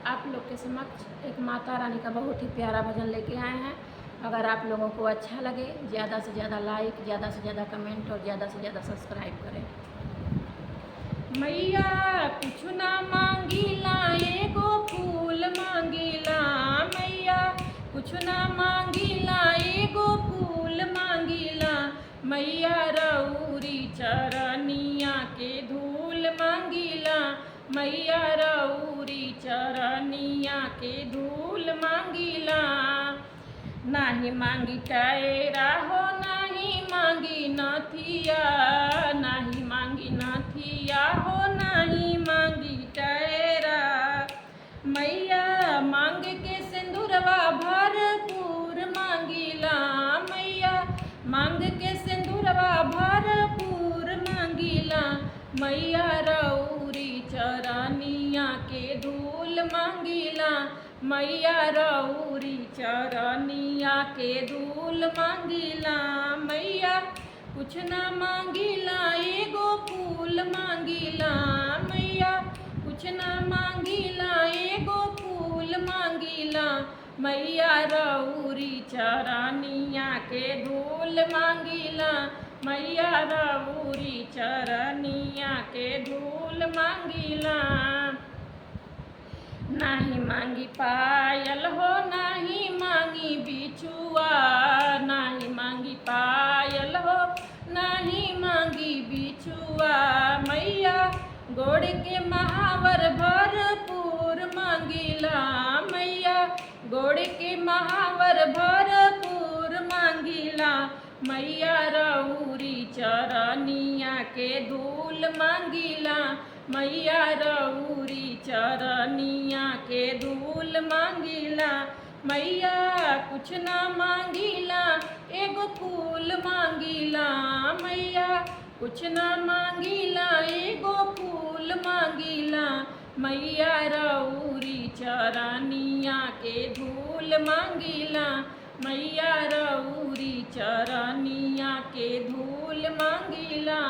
आप लोग के समक्ष एक माता रानी का बहुत ही प्यारा भजन लेके आए हैं। अगर आप लोगों को अच्छा लगे ज़्यादा से ज़्यादा लाइक, ज़्यादा से ज़्यादा कमेंट और ज़्यादा से ज़्यादा सब्सक्राइब करें। मैया कुछ ना मांगीला एगो फूल मांगीला, मैया कुछ ना मांगीला एगो फूल मांगीला, मैया रउरी चरनिया के धूल मांगीला, मैया रउरी चरनिया के धूल मांगीला। नाही मांगी टयरा हो नाही मांगी नथिया, नाही मांगी नथिया हो नहीं मांगी टयरा, मैया मांग के सिंदूरवा भरपूर मांगीला, मैया मांग के सिंदूरवा भरपूर मांगीला, मैया रउरी चरनिया के धूल मांगीला, मैया रउरी चरनिया के धूल मांगीला। मैया कुछ ना मांगीला एगो फूल मांगीला, मैया कुछ ना मांगीला एगो फूल मांगीला, मैया रउरी चरनिया के धूल मांगीला, मैया रउरी चरनिया के धूल मांगीला। नाही मांगी पायल हो नाही मांगी बिछुआ, नाही मांगी पायल हो नहीं मांगी बिछुआ, मैया गोड़ के महावर भरपूर मांगीला, मैया गोड़ के महावर भरपूर मांगीला, मैया रउरी चरनिया के धूल मांगीला, मैया रउरी चरनिया के धूल मांगीला। मैया कुछ ना मांगीला एगो फूल मांगीला, मैया कुछ ना मांगीला एगो फूल मांगीला, मैया रउरी चरनिया के धूल मांगीला, मैया रउरी चरनिया के धूल मांगीला।